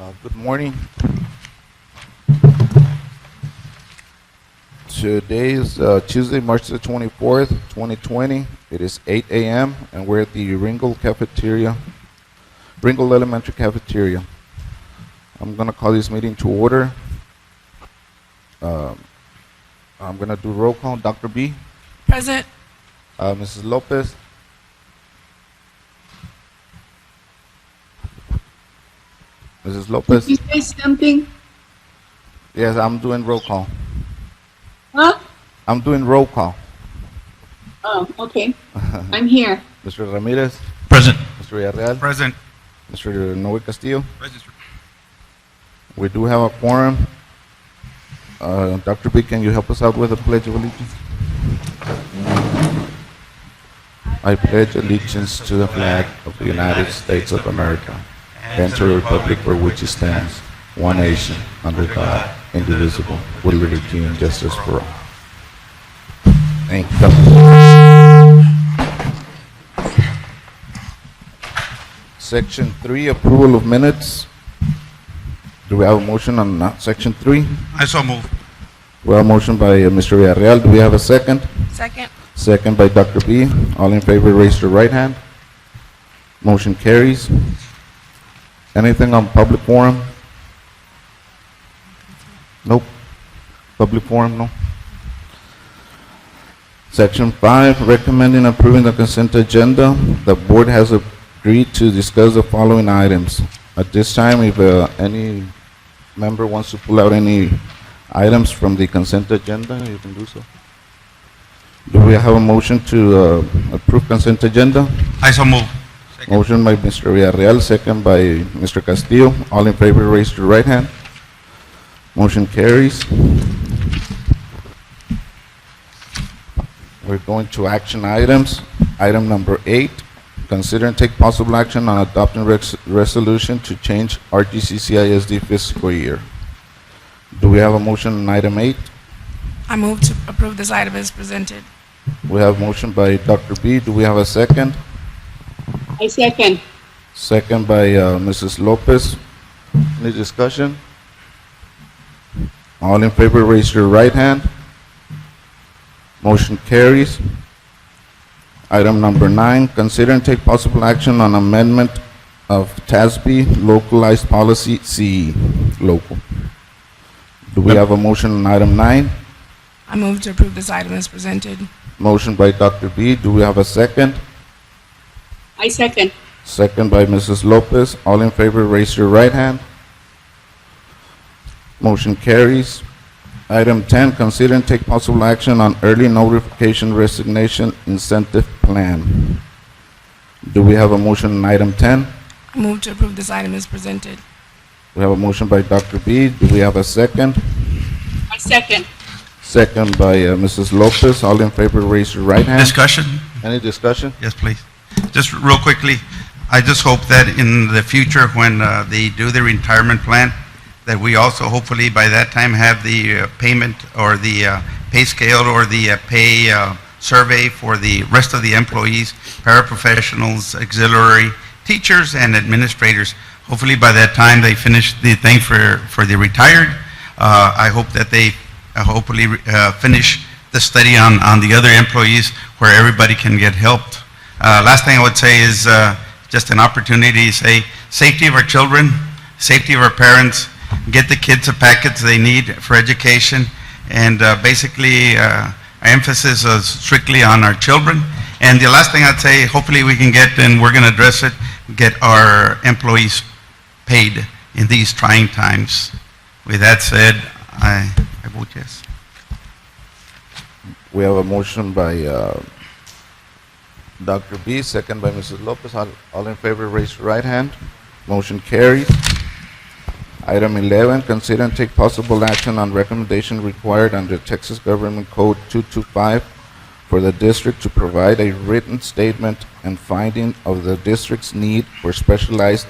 Good morning. Today is Tuesday, March the 24th, 2020. It is 8 a.m. and we're at the Ringgold Elementary Cafeteria. I'm going to call this meeting to order. I'm going to do roll call. Dr. B. Present. Mrs. Lopez. Mrs. Lopez. Did you say something? Yes, I'm doing roll call. Huh? I'm doing roll call. Oh, okay. I'm here. Mr. Ramirez. Present. Mr. Villarreal. Present. Mr. Noe Castillo. Present. We do have a quorum. Dr. B, can you help us out with the Pledge of Allegiance? I pledge allegiance to the flag of the United States of America and to the republic for which it stands, one nation, under God, indivisible, with liberty and justice for all. Thank you. Section 3, approval of minutes. Do we have a motion on Section 3? I so move. We have a motion by Mr. Villarreal. Do we have a second? Second. Second by Dr. B. All in favor, raise your right hand. Motion carries. Anything on public forum? Nope. Public forum, no. Section 5, recommending approving the consent agenda. The board has agreed to discuss the following items. At this time, if any member wants to pull out any items from the consent agenda, you can do so. Do we have a motion to approve consent agenda? I so move. Second. Motion by Mr. Villarreal, second by Mr. Castillo. All in favor, raise your right hand. Motion carries. We're going to action items. Item number 8, consider and take possible action on adopting resolution to change RGCCISD fiscal year. Do we have a motion on item 8? I move to approve this item as presented. We have motion by Dr. B. Do we have a second? I second. Second by Mrs. Lopez. Any discussion? All in favor, raise your right hand. Motion carries. Item number 9, consider and take possible action on amendment of TASB localized policy CE local. Do we have a motion on item 9? I move to approve this item as presented. Motion by Dr. B. Do we have a second? I second. Second by Mrs. Lopez. All in favor, raise your right hand. Motion carries. Item 10, consider and take possible action on early notification resignation incentive plan. Do we have a motion on item 10? I move to approve this item as presented. We have a motion by Dr. B. Do we have a second? I second. Second by Mrs. Lopez. All in favor, raise your right hand. Discussion? Any discussion? Yes, please. Just real quickly, I just hope that in the future when they do the retirement plan, that we also hopefully by that time have the payment or the pay scale or the pay survey for the rest of the employees, paraprofessionals, auxiliary teachers, and administrators. Hopefully by that time they finish the thing for the retired. I hope that they hopefully finish the study on the other employees where everybody can get helped. Last thing I would say is just an opportunity to say safety of our children, safety of our parents, get the kids the packets they need for education, and basically our emphasis is strictly on our children. And the last thing I'd say, hopefully we can get, and we're going to address it, get our employees paid in these trying times. With that said, I vote yes. We have a motion by Dr. B, second by Mrs. Lopez. All in favor, raise your right hand. Motion carries. Item 11, consider and take possible action on recommendation required under Texas Government Code 225 for the district to provide a written statement and finding of the district's need for specialized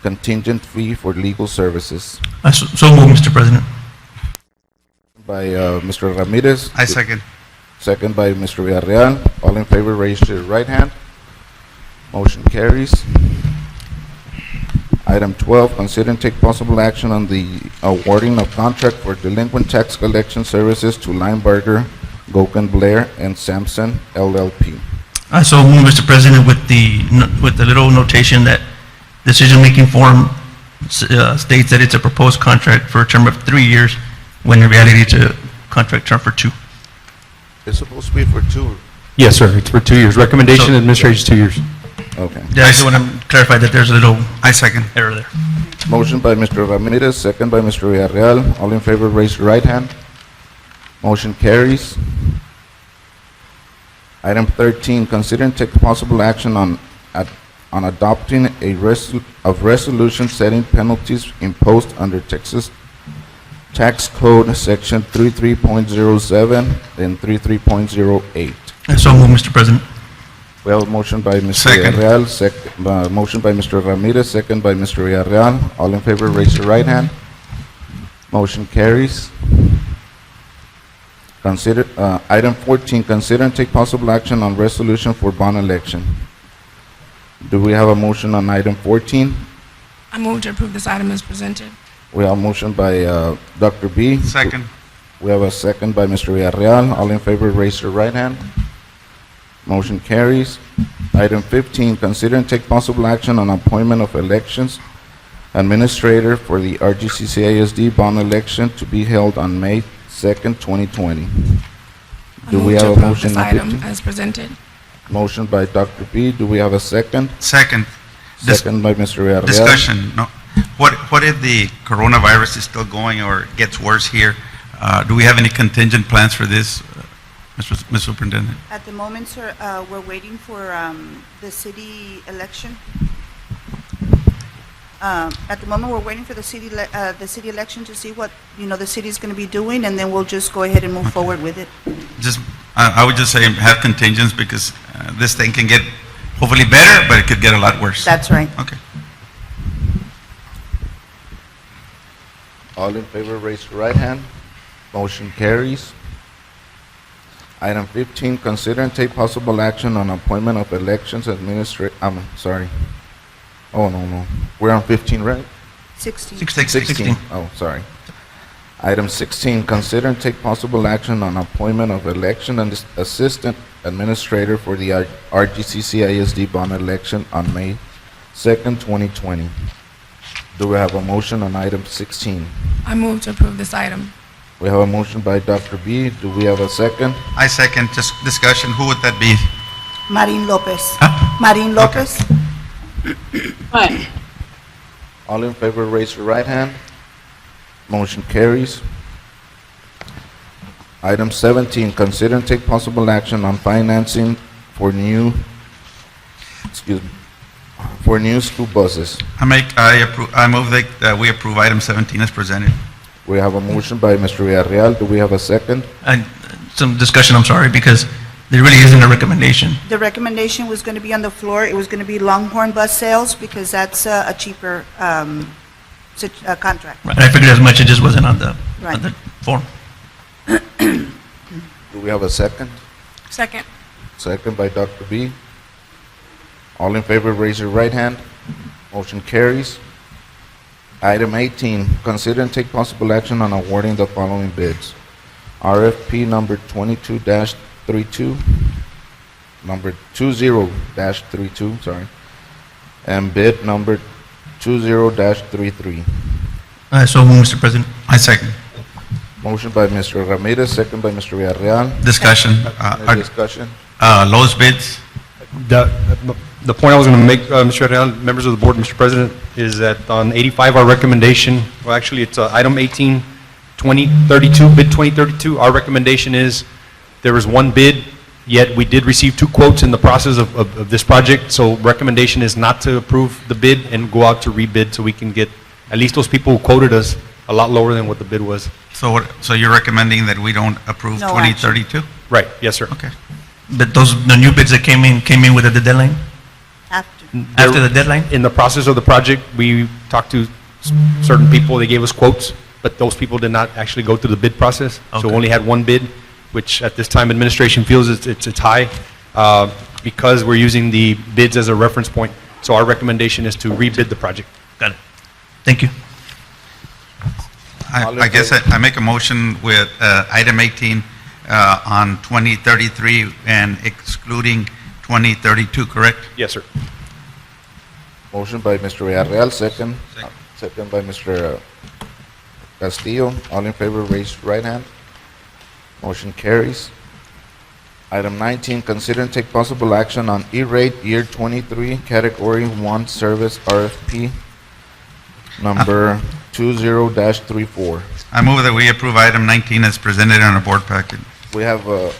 contingent fee for legal services. So move, Mr. President. By Mr. Ramirez. I second. Second by Mr. Villarreal. All in favor, raise your right hand. Motion carries. Item 12, consider and take possible action on the awarding of contract for delinquent tax collection services to Lineberger, Goken Blair, and Sampson LLP. I so move, Mr. President, with the little notation that decision-making form states that it's a proposed contract for a term of 3 years, when in reality it's a contract term for 2. It's supposed to be for 2. Yes, sir, it's for 2 years. Recommendation, So- administration is 2 years. Okay. Yeah, I just want to clarify that there's a little I second. error there. Motion by Mr. Ramirez, second by Mr. Villarreal. All in favor, raise your right hand. Motion carries. Item 13, consider and take possible action on adopting a resolution setting penalties imposed under Texas Tax Code Section 33.07 and 33.08. I so move, Mr. President. We have a motion by Mr. Second. Villarreal, motion by Mr. Ramirez, second by Mr. Villarreal. All in favor, raise your right hand. Motion carries. Item 14, consider and take possible action on resolution for bond election. Do we have a motion on item 14? I move to approve this item as presented. We have a motion by Dr. B. Second. We have a second by Mr. Villarreal. All in favor, raise your right hand. Motion carries. Item 15, consider and take possible action on appointment of elections administrator for the RGCCISD bond election to be held on May 2nd, 2020. I Do move we to have a approve motion this on item 15? as presented. Motion by Dr. B. Do we have a second? Second. Dis- Second by Mr. Villarreal. Discussion, no. What if the coronavirus is still going or gets worse here? Do we have any contingent plans for this, Ms. Superintendent? At the moment, sir, we're waiting for the city election. At the moment, we're waiting for the city election to see what, the city is going to be doing, and then we'll just go ahead and move forward with it. Just, I would just say have contingents because this thing can get hopefully better, but it could get a lot worse. That's right. Okay. All in favor, raise your right hand. Motion carries. Item 15, consider and take possible action on appointment of elections administrator, sorry. Oh, no. We're on 15, right? 16. 16. Oh, sorry. Item 16, consider and take possible action on appointment of election and assistant administrator for the RGCCISD bond election on May 2nd, 2020. Do we have a motion on item 16? I move to approve this item. We have a motion by Dr. B. Do we have a second? I second. Just discussion. Who would that be? Marin Lopez. Huh? Marin Lopez. Aye. All in favor, raise your right hand. Motion carries. Item 17, consider and take possible action on financing for new school buses. I move that we approve item 17 as presented. We have a motion by Mr. Villarreal. Do we have a second? And some discussion, I'm sorry, because there really isn't a recommendation. The recommendation was going to be on the floor. It was going to be Longhorn Bus Sales because that's a cheaper contract. Right, I figured as much, it just wasn't on the Right. form. Do we have a second? Second. Second by Dr. B. All in favor, raise your right hand. Motion carries. Item 18, consider and take possible action on awarding the following bids. RFP number 22-32, number 20-32, sorry, and bid number 20-33. So move, Mr. President. I second. Motion by Mr. Ramirez, second by Mr. Villarreal. Discussion. Any discussion? Lowest bids. The point I was going to make, Mr. Real, members of the board, Mr. President, is that on 85, our recommendation, well, actually, it's item 18, 2032, bid 2032. Our recommendation is there is one bid, yet we did receive 2 quotes in the process of this project. So recommendation is not to approve the bid and go out to rebid so we can get at least those people who quoted us a lot lower than what the bid was. So you're recommending that we don't approve No 2032? Right, yes, sir. Okay. But the new bids that came in with the deadline, after the deadline? In the process of the project, we talked to certain people, they gave us quotes, but those people did not actually go through the bid process. So Okay. we only had one bid, which at this time administration feels it's high because we're using the bids as a reference point. So our recommendation is to rebid the project. Got it. Thank you. All in I guess favor? I make a motion with item 18 on 2033 and excluding 2032, correct? Yes, sir. Motion by Mr. Villarreal, second. Second. Second by Mr. Castillo. All in favor, raise your right hand. Motion carries. Item 19, consider and take possible action on E-rate year 23, category 1 service RFP number 20-34. I move that we approve item 19 as presented on the board packet. We have a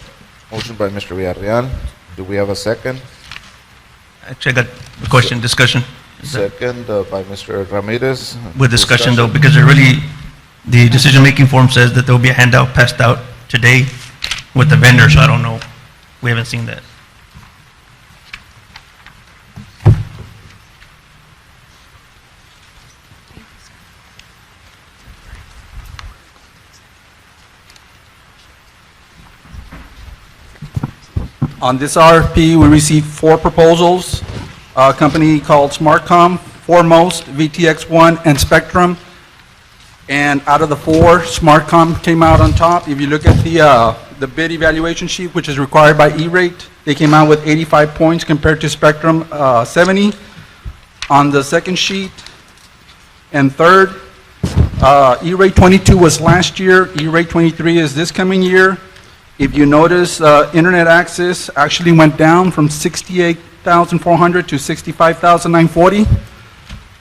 motion by Mr. Villarreal. Do we have a second? Actually, I got a question, discussion. Is that- Second by Mr. Ramirez. With discussion though, because it really, the decision-making form says that there will be a handout passed out today with the vendor, so I don't know. We haven't seen that. On this RFP, we received 4 proposals. A company called SmartCom, Foremost, VTX1, and Spectrum. And out of the 4, SmartCom came out on top. If you look at the bid evaluation sheet, which is required by E-rate, they came out with 85 points compared to Spectrum 70. On the second sheet and third, E-rate 22 was last year, E-rate 23 is this coming year. If you notice, internet access actually went down from 68,400 to 65,940.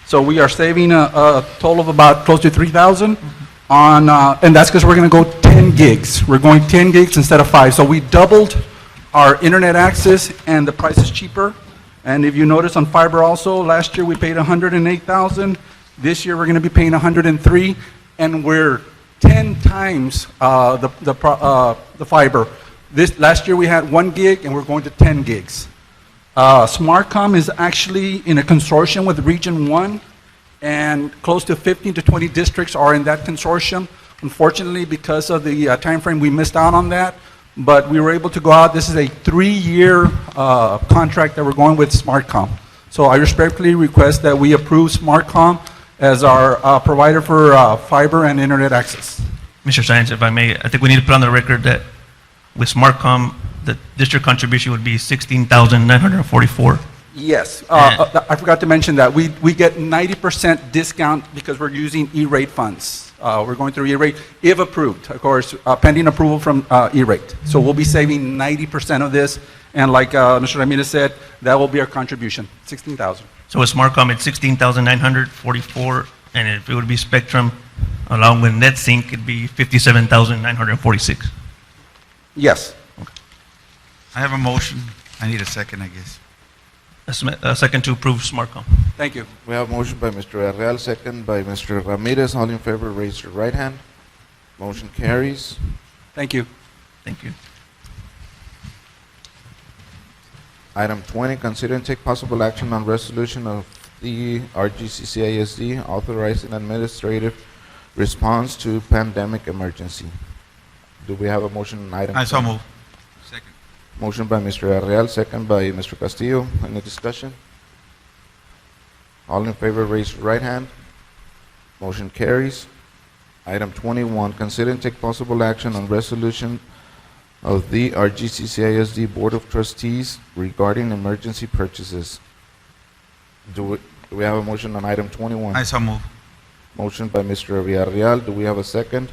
So we are saving a total of about close to 3,000 on, and that's because we're going to go 10 gigs. We're going 10 gigs instead of 5. So we doubled our internet access, and the price is cheaper. And if you notice on fiber also, last year we paid 108,000. This year we're going to be paying 103, and we're 10 times the fiber. Last year we had 1 gig, and we're going to 10 gigs. SmartCom is actually in a consortium with Region 1, and close to 15 to 20 districts are in that consortium. Unfortunately, because of the time frame, we missed out on that, but we were able to go out. This is a 3-year contract that we're going with SmartCom. So I respectfully request that we approve SmartCom as our provider for fiber and internet access. Mr. Saenz, if I may, I think we need to put on the record that with SmartCom, the district contribution would be 16,944. Yes, I forgot to mention that. We get 90% discount because we're using E-rate funds. We're going through E-rate, if approved, of course, pending approval from E-rate. So we'll be saving 90% of this, and like Mr. Ramirez said, that will be our contribution, 16,000. So with SmartCom, it's 16,944, and if it would be Spectrum, along with NetSync, it'd be 57,946. Yes. I have a motion. I need a second, I guess. A second to approve SmartCom. Thank you. We have motion by Mr. Villarreal, second by Mr. Ramirez. All in favor, raise your right hand. Motion carries. Thank you. Thank you. Item 20, consider and take possible action on resolution of the RGCCISD authorizing administrative response to pandemic emergency. Do we have a motion on item? I so 20? move. Second. Motion by Mr. Villarreal, second by Mr. Castillo. Any discussion? All in favor, raise your right hand. Motion carries. Item 21, consider and take possible action on resolution of the RGCCISD Board of Trustees regarding emergency purchases. Do we have a motion on item 21? I so move. Motion by Mr. Villarreal. Do we have a second?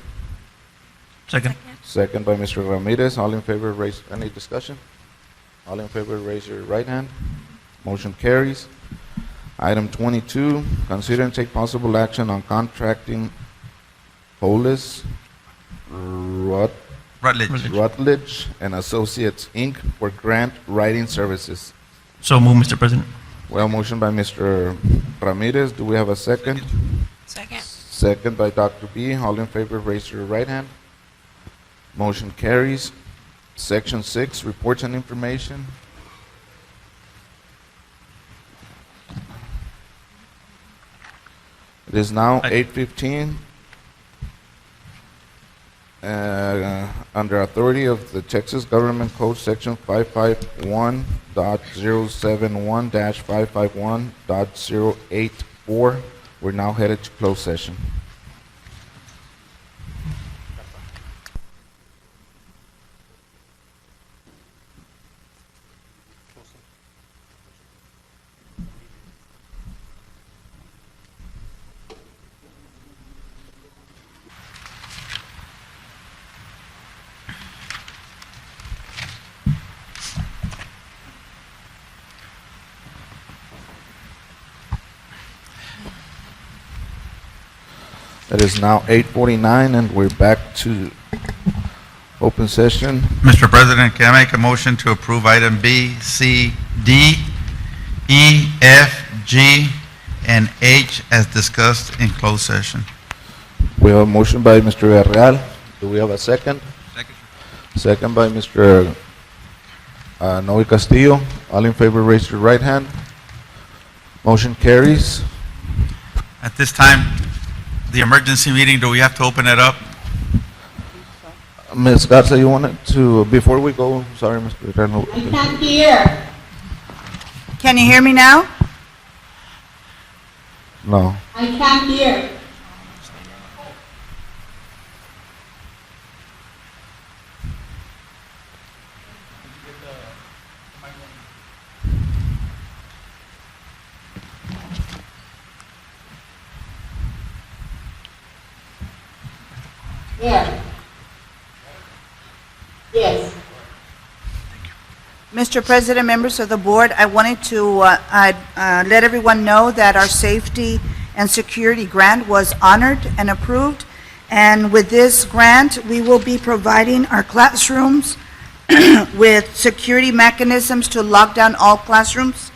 Second. Second by Mr. Ramirez. All in favor, raise, any discussion? All in favor, raise your right hand. Motion carries. Item 22, consider and take possible action on contracting Hollis, Rutledge. Rutledge and Associates, Inc. for grant writing services. So move, Mr. President. Well, motion by Mr. Ramirez. Do we have a second? Second. Second by Dr. B. All in favor, raise your right hand. Motion carries. Section 6, reports and information. It is now 8:15. Under authority of the Texas Government Code, Section 551.071-551.084, We're now headed to closed session. It is now 8:49, and we're back to open session. Mr. President, can I make a motion to approve item B, C, D, E, F, G, and H as discussed in closed session? We have a motion by Mr. Villarreal. Do we have a second? Second by Mr. Noe Castillo. All in favor, raise your right hand. Motion carries. At this time, the emergency meeting, do we have to open it up? Ms. Garza, you wanted to, before we go, sorry, Mr. Villarreal. I can't hear. Can you hear me now? No. I can't hear. Yeah. Yes. Mr. President, members of the board, I wanted to let everyone know that our safety and security grant was honored and approved. And with this grant, we will be providing our classrooms with security mechanisms to lock down all classrooms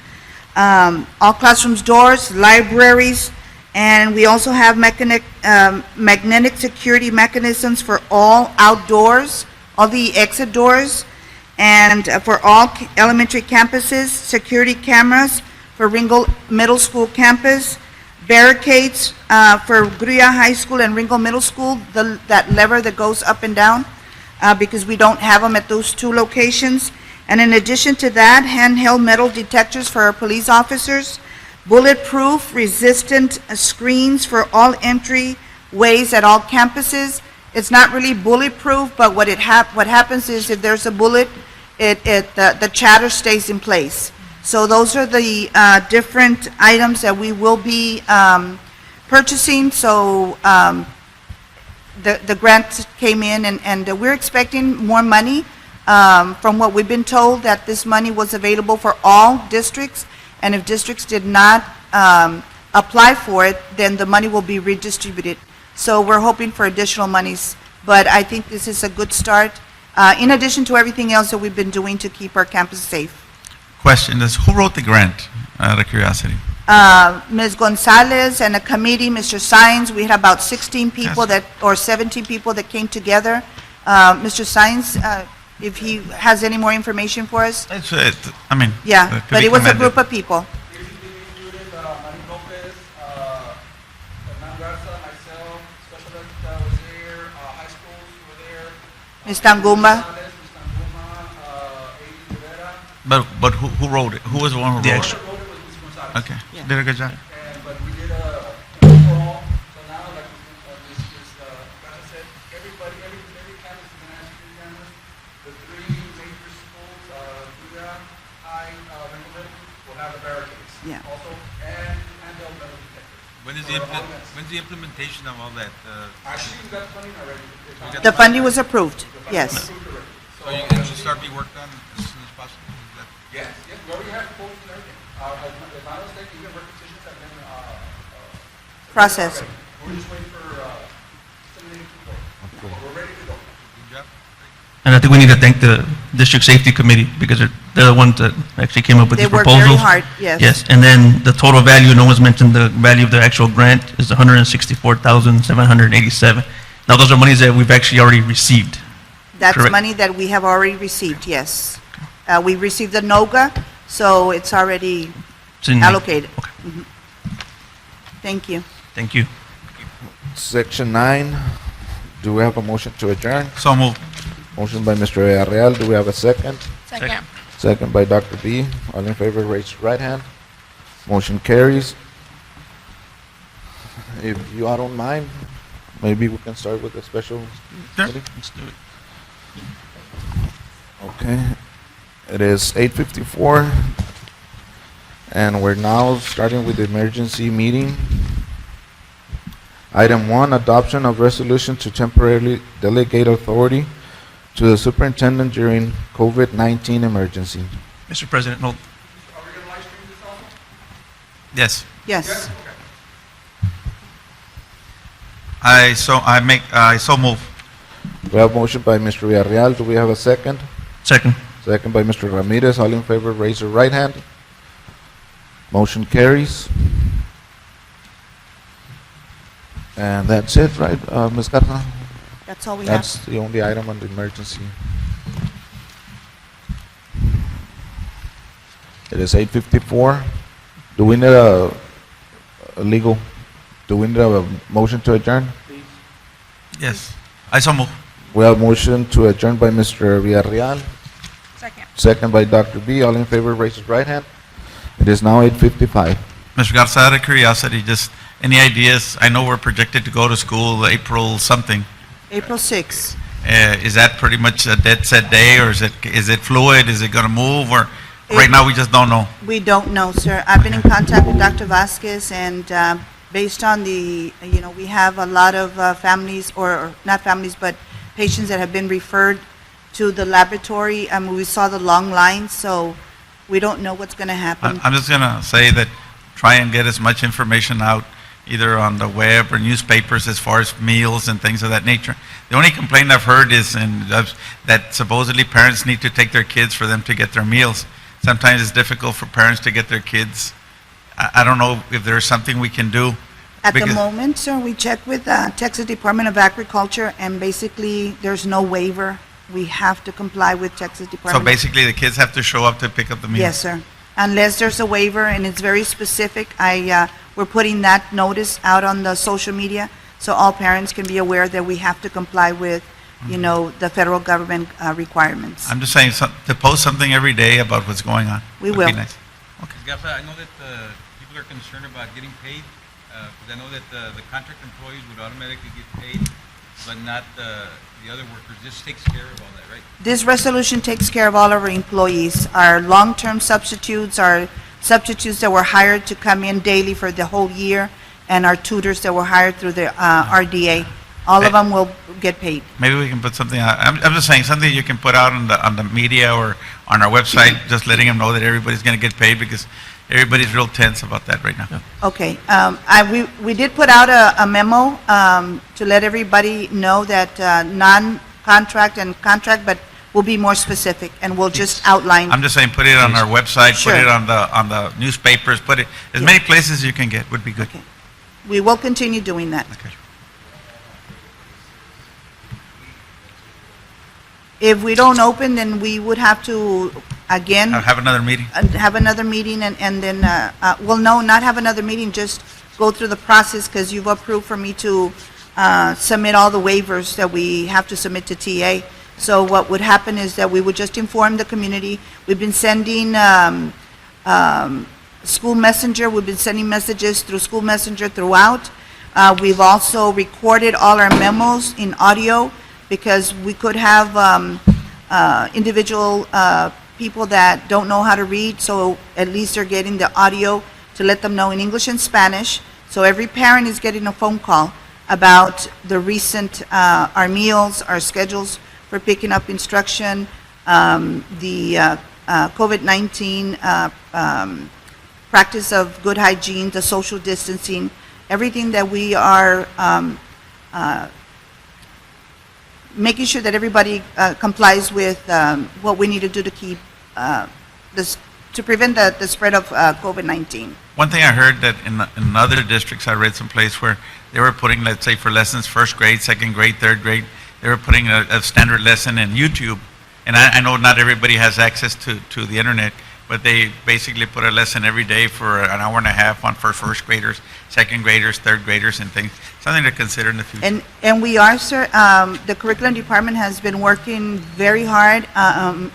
doors, libraries, and we also have magnetic security mechanisms for all outdoors, all the exit doors, and for all elementary campuses, security cameras for Ringgold Middle School campus, barricades for Gruya High School and Ringgold Middle School, that lever that goes up and down, because we don't have them at those two locations. And in addition to that, handheld metal detectors for our police officers, bulletproof resistant screens for all entryways at all campuses. It's not really bulletproof, but what happens is if there's a bullet, the chatter stays in place. So those are the different items that we will be purchasing. So the grant came in, and we're expecting more money. From what we've been told, that this money was available for all districts, and if districts did not apply for it, then the money will be redistributed. So we're hoping for additional monies, but I think this is a good start, in addition to everything else that we've been doing to keep our campus safe. Question is, who wrote the grant, out of curiosity? Ms. Gonzalez and a committee, Mr. Saenz, we had about 16 people or 17 people that came together. Mr. Saenz, if he has any more information for us? I mean... Yeah, but it was a group of people. Ms. Tangumba. But who wrote it? Who was the one who wrote it? Okay, Yeah. did a good job. But we did a overall, so now, like, Garza said, every campus is gonna have security cameras. The three major schools, Gruya, High, Ringgold Middle, will have the barricades. Yeah. Also, and handheld metal detectors. When's the implementation of all that? Actually, we got funding already. The funding was approved, yes. So it should start being worked on as soon as possible? Is that- Yes, we already have proposals and everything. If I'm not mistaken, even requisitions have been, Process. we're just waiting for, disseminating people. We're ready to go. Good job. And I think we need to thank the District Safety Committee, because they're the ones that actually came up with They these worked proposals. very hard, yes. Yes, and then the total value, no one's mentioned the value of the actual grant, is $164,787. Now, those are monies that we've actually already received. That's Correct. money that we have already received, yes. We received the NOGA, so it's already It's in- allocated. Okay, Thank you. thank you. Section 9, do we have a motion to adjourn? So moved. Motion by Mr. Villarreal, do we have a second? Second. Second by Dr. B. All in favor, raise your right hand. Motion carries. if you all don't mind, maybe we can start with the special Sure. meeting? Let's do it. Okay. It is 8:54, and we're now starting with the emergency meeting. Item 1, adoption of resolution to temporarily delegate authority to the superintendent during COVID-19 emergency. Mr. President, no, Yes. Yes. I so move. We have motion by Mr. Villarreal. Do we have a second? second. Second by Mr. Ramirez. All in favor, raise your right hand. Motion carries. And that's it, right, Ms. Garza? That's all we have. That's the only item on the emergency. It is 8:54. Do we need a legal, do we need a motion to adjourn? Yes. I so move. We have motion to adjourn by Mr. Villarreal, Second. second by Dr. B. All in favor, raise your right hand. It is now 8:55. Mr. Garza, out of curiosity, just any ideas? I know we're projected to go to school April something. April 6th. Is that pretty much a dead set day, or is it fluid? Is it going to move, or right now we just don't know? We don't know, sir. I've been in contact with Dr. Vasquez, and based on the, we have a lot of families, or not families, but patients that have been referred to the laboratory. We saw the long lines, so we don't know what's going to happen. I'm just going to say that try and get as much information out, either on the web or newspapers, as far as meals and things of that nature. The only complaint I've heard is that supposedly parents need to take their kids for them to get their meals. Sometimes it's difficult for parents to get their kids. I don't know if there's something we can do. At the because- moment, sir, we checked with Texas Department of Agriculture, and basically, there's no waiver. We have to comply with Texas So Department. basically, the kids have to show up to pick up the meals? Yes, sir. Unless there's a waiver, and it's very specific, we're putting that notice out on the social media, so all parents can be aware that we have to comply with, the federal government requirements. I'm just saying, to post something every day about what's going on. We would will. be nice. Ms. Garza, I know that people are concerned about getting paid, because I know that the contract employees would automatically get paid, but not the other workers. This takes care of all that, right? This resolution takes care of all of our employees, our long-term substitutes, our substitutes that were hired to come in daily for the whole year, and our tutors that were hired through the RDA. All of them will get paid. Maybe we can put something out. I'm just saying, something you can put out on the media or on our website, just letting them know that everybody's going to get paid, because everybody's real tense about that right now. Okay, we did put out a memo to let everybody know that non-contract and contract, but we'll be more specific, and we'll just outline. I'm just saying, put it on our website, put Sure. it on the newspapers, put it, as many places you can get would be good. Okay. We will continue doing that. Okay. If we don't open, then we would have to, again, Have another meeting. have another meeting, and then, well, no, not have another meeting, just go through the process, because you've approved for me to submit all the waivers that we have to submit to TA. So what would happen is that we would just inform the community. We've been sending School Messenger, we've been sending messages through School Messenger throughout. We've also recorded all our memos in audio, because we could have individual people that don't know how to read, so at least they're getting the audio to let them know in English and Spanish. So every parent is getting a phone call about the recent, our meals, our schedules for picking up instruction, the COVID-19 practice of good hygiene, the social distancing, everything that we are making sure that everybody complies with what we need to do to keep to prevent the spread of COVID-19. One thing I heard that in other districts, I read someplace where they were putting, let's say for lessons, first grade, second grade, third grade, they were putting a standard lesson in YouTube. And I know not everybody has access to the internet, but they basically put a lesson every day for an hour and a half on for first graders, second graders, third graders, and things. Something to consider in the future. And we are, sir, the curriculum department has been working very hard,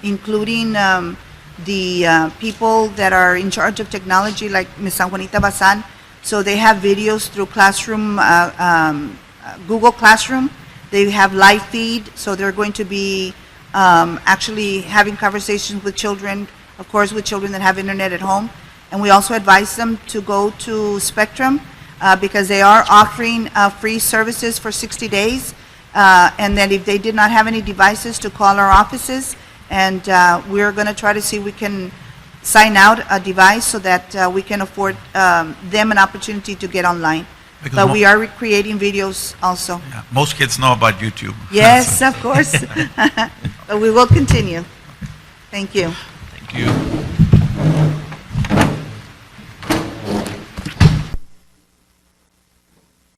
including the people that are in charge of technology, like Ms. San Juanita Bazan, So they have videos through Classroom, Google Classroom. They have live feed, so they're going to be actually having conversations with children, of course, with children that have internet at home. And we also advise them to go to Spectrum because they are offering free services for 60 days. And then if they did not have any devices, to call our offices. And we're going to try to see if we can sign out a device so that we can afford them an opportunity to get online. Because But we are creating videos also. yeah, most kids know about YouTube. Yes, of course. But we will continue. Thank you. Thank you.